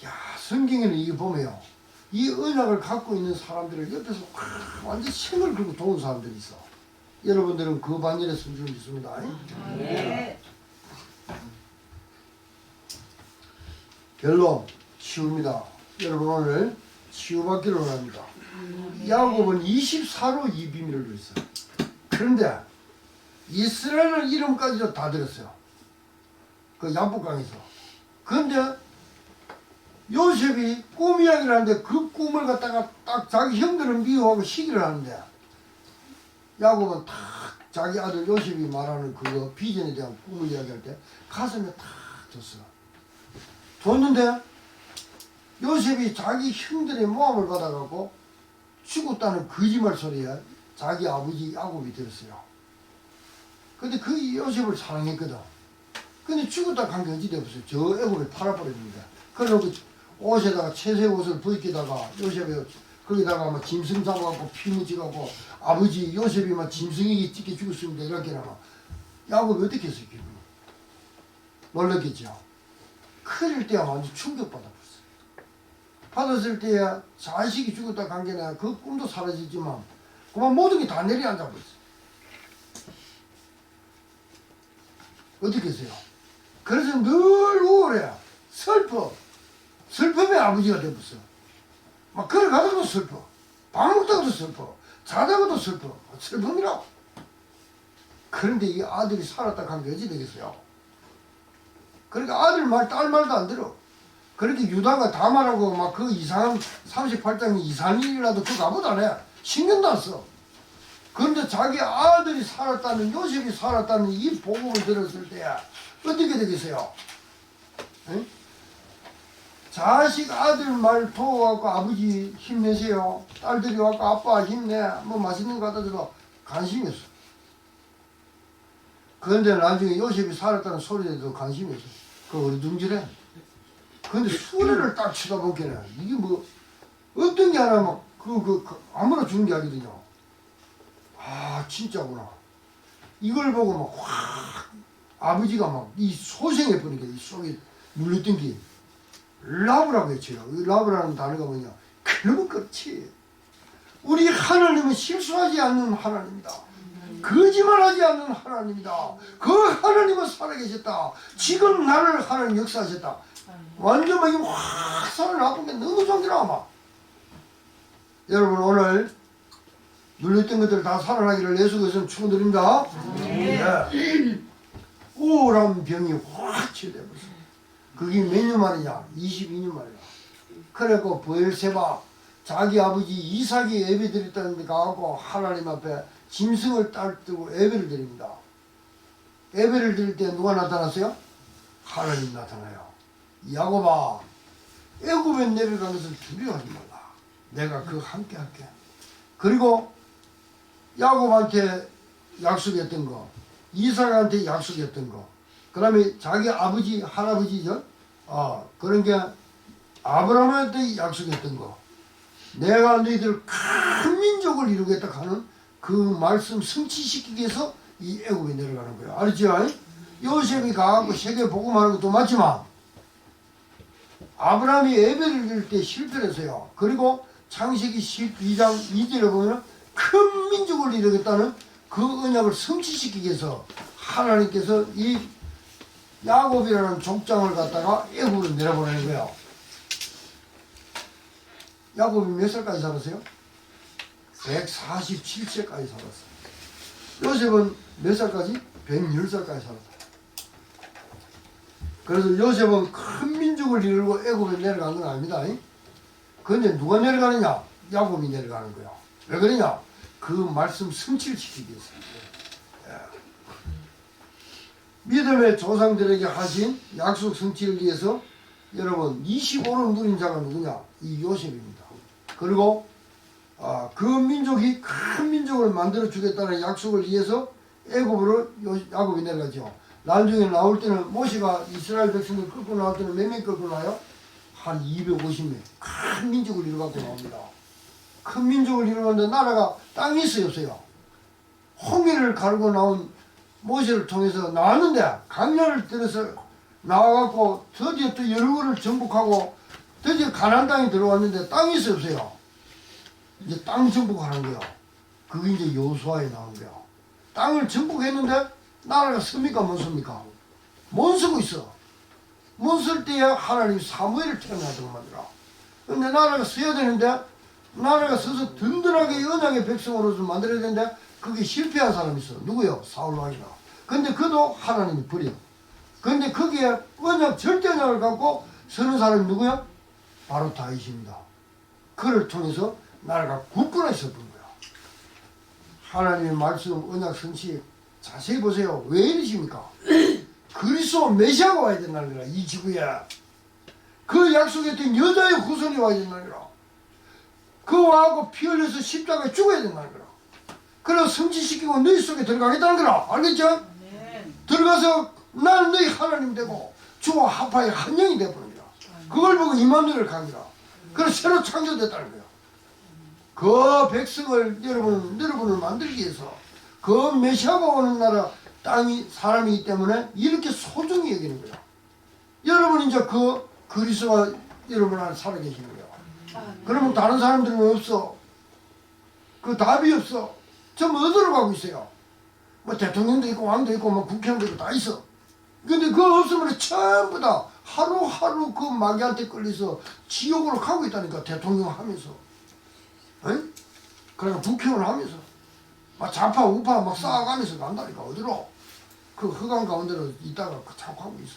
야 성경에는 이게 보면요, 이 언약을 갖고 있는 사람들을 옆에서 완전 생을 걸고 도운 사람들이 있어. 여러분들은 그 반열에 선 줄 믿습니다. 네. 결론 치유입니다. 여러분 오늘 치유받기를 원합니다. 야곱은 24로 이 비밀을 들었어요. 그런데 이스라엘 이름까지도 다 들었어요. 그 야복강에서. 그런데 요셉이 꿈 이야기를 하는데 그 꿈을 갖다가 딱 자기 형들은 미워하고 시기를 하는데 야곱은 딱 자기 아들 요셉이 말하는 그거 비전에 대한 꿈을 이야기할 때 가슴에 딱 줬어. 줬는데 요셉이 자기 형들의 모함을 받아갖고 죽었다는 거짓말 소리에 자기 아버지 야곱이 들었어요. 근데 그 요셉을 사랑했거든. 근데 죽었다 간 게 어찌돼 없어요. 저 애굽에 팔아버립니다. 그래놓고 옷에다가 채색 옷을 벗기다가 요셉이 거기다가 막 짐승 잡아갖고 피 묻혀갖고 아버지 요셉이 막 짐승에게 찢겨 죽었습니다. 이렇게 나가. 야곱이 어떻게 했어요? 기분이? 놀랐겠죠. 클 때야 완전 충격받아. 받았을 때야 자식이 죽었다 간 게 아니라 그 꿈도 사라지지만 그만 모든 게 다 내려앉아 버렸어. 어떻게 했어요? 그래서 늘 우울해. 슬퍼. 슬픔의 아버지가 되었어. 막 걸어가다가도 슬퍼. 밥 먹다가도 슬퍼. 자다가도 슬퍼. 슬픔이라고. 그런데 이 아들이 살았다 간 게 어찌 되겠어요? 그러니까 아들 말, 딸 말도 안 들어. 그렇게 유다가 다 말하고 막 그 이상한 38장이 이상한 일이라도 그거 아무도 안 해. 신경도 안 써. 그런데 자기 아들이 살았다는, 요셉이 살았다는 이 복음을 들었을 때 어떻게 되겠어요? 응? 자식 아들 말 도와갖고 아버지 힘내세요. 딸들이 와갖고 아빠 힘내. 뭐 맛있는 거 갖다 줘도 관심이 없어. 그런데 나중에 요셉이 살았다는 소리에도 관심이 없어. 그 어리둥절해. 근데 수레를 딱 쳐다보기에는 이게 뭐 어떤 게 하나 막 아무나 주는 게 아니거든요. 아 진짜구나. 이걸 보고 막 확 아버지가 막 이 소생해 버리니까 이 속에 물렸던 게 라브라고 했죠. 이 라브라는 단어가 뭐냐? 그러면 그렇지. 우리 하나님은 실수하지 않는 하나님이다. 거짓말하지 않는 하나님이다. 그 하나님은 살아계셨다. 지금 나를 하나님 역사하셨다. 완전 막 확 살아나쁜 게 너무 좋더라 아마. 여러분 오늘 눌렸던 것들 다 살아나기를 예수 그리스도는 축원드립니다. 네. 우울한 병이 확 치료돼버렸어. 그게 몇 년 만이냐? 22년 만이야. 그래갖고 브엘세바 자기 아버지 이삭이 예배 드렸다는 데 가갖고 하나님 앞에 짐승을 따르고 예배를 드립니다. 예배를 드릴 때 누가 나타났어요? 하나님 나타나요. 야곱아, 애굽에 내려가는 것을 두려워하지 말라. 내가 그거 함께 할게. 그리고 야곱한테 약속했던 거, 이삭한테 약속했던 거, 그 다음에 자기 아버지, 할아버지죠? 그런 게 아브라함한테 약속했던 거, 내가 너희들 큰 민족을 이루겠다 하는 그 말씀 성취시키기 위해서 이 애굽에 내려가는 거예요. 알았죠? 요셉이 가고 세계 복음하는 것도 맞지만 아브라함이 예배를 드릴 때 실패를 했어요. 그리고 창세기 12장 2절에 보면 큰 민족을 이루겠다는 그 언약을 성취시키기 위해서 하나님께서 이 야곱이라는 족장을 갖다가 애굽으로 내려보내는 거예요. 야곱이 몇 살까지 살았어요? 147세까지 살았어요. 요셉은 몇 살까지? 110살까지 살았다. 그래서 요셉은 큰 민족을 이루고 애굽에 내려간 건 아닙니다. 그런데 누가 내려가느냐? 야곱이 내려가는 거야. 왜 그러냐? 그 말씀 성취시키기 위해서. 믿음의 조상들에게 하신 약속 성취를 위해서 여러분 25를 누린 자가 누구냐? 이 요셉입니다. 그리고 그 민족이 큰 민족을 만들어 주겠다는 약속을 위해서 애굽으로 야곱이 내려가죠. 나중에 나올 때는 모세가 이스라엘 백성을 끌고 나올 때는 몇 명 끌고 나요? 한 250명. 큰 민족을 이루어갖고 나옵니다. 큰 민족을 이루었는데 나라가 땅이 있어요, 없어요? 홍해를 가르고 나온 모세를 통해서 나왔는데 강렬을 들어서 나와갖고 드디어 또 여러분을 정복하고 드디어 가나안 땅에 들어왔는데 땅이 있어요, 없어요? 이제 땅 정복하는 거야. 그게 이제 여호수아에 나온 거야. 땅을 정복했는데 나라가 섭니까 못 섭니까? 못 쓰고 있어. 못 쓸 때에 하나님이 사무엘을 태어나도록 만들어. 근데 나라가 써야 되는데 나라가 서서 든든하게 언약의 백성으로서 만들어야 되는데 그게 실패한 사람이 있어. 누구요? 사울 왕이라. 근데 그도 하나님이 버려. 근데 거기에 언약 절대 언약을 갖고 서는 사람이 누구야? 바로 다윗입니다. 그를 통해서 나라가 굳건하 있었던 거야. 하나님의 말씀 언약 성취 자세히 보세요. 왜 이러십니까? 그리스도 메시아가 와야 된다는 거라. 이 지구에 그 약속했던 여자의 후손이 와야 된다는 거라. 그 와하고 피 흘려서 십자가에 죽어야 된다는 거라. 그래서 성취시키고 너희 속에 들어가겠다는 거라. 알겠죠? 들어가서 나는 너희 하나님 되고 주와 합하여 한 영이 되어버린 거라. 그걸 보고 이만누를 간 거라. 그래서 새로 창조됐다는 거야. 그 백성을 여러분을 만들기 위해서 그 메시아가 오는 나라 땅이 사람이기 때문에 이렇게 소중히 여기는 거야. 여러분 이제 그 그리스도가 여러분 안에 살아계시는 거야. 그러면 다른 사람들은 없어. 그 답이 없어. 전부 어디로 가고 있어요? 뭐 대통령도 있고 왕도 있고 뭐 국회의원도 있고 다 있어. 근데 그거 없으면 전부 다 하루하루 그 마귀한테 끌려서 지옥으로 가고 있다니까. 대통령 하면서. 응? 그러니까 국회의원 하면서 막 좌파 우파 막 쌓아가면서 간다니까. 어디로? 그 흑암 가운데로 있다가 자꾸 하고 있어.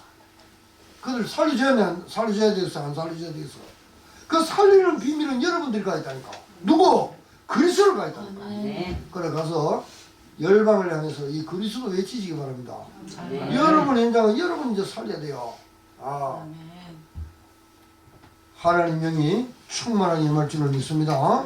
그들 살려줘야 되겠어? 안 살려줘야 되겠어? 그 살리는 비밀은 여러분들이 가 있다니까. 누구? 그리스도를 가 있다니까. 그래 가서 열방을 향해서 이 그리스도 외치시기 바랍니다. 여러분 현장은 여러분 이제 살려야 돼요. 하나님 영이 충만하게 임할 줄을 믿습니다.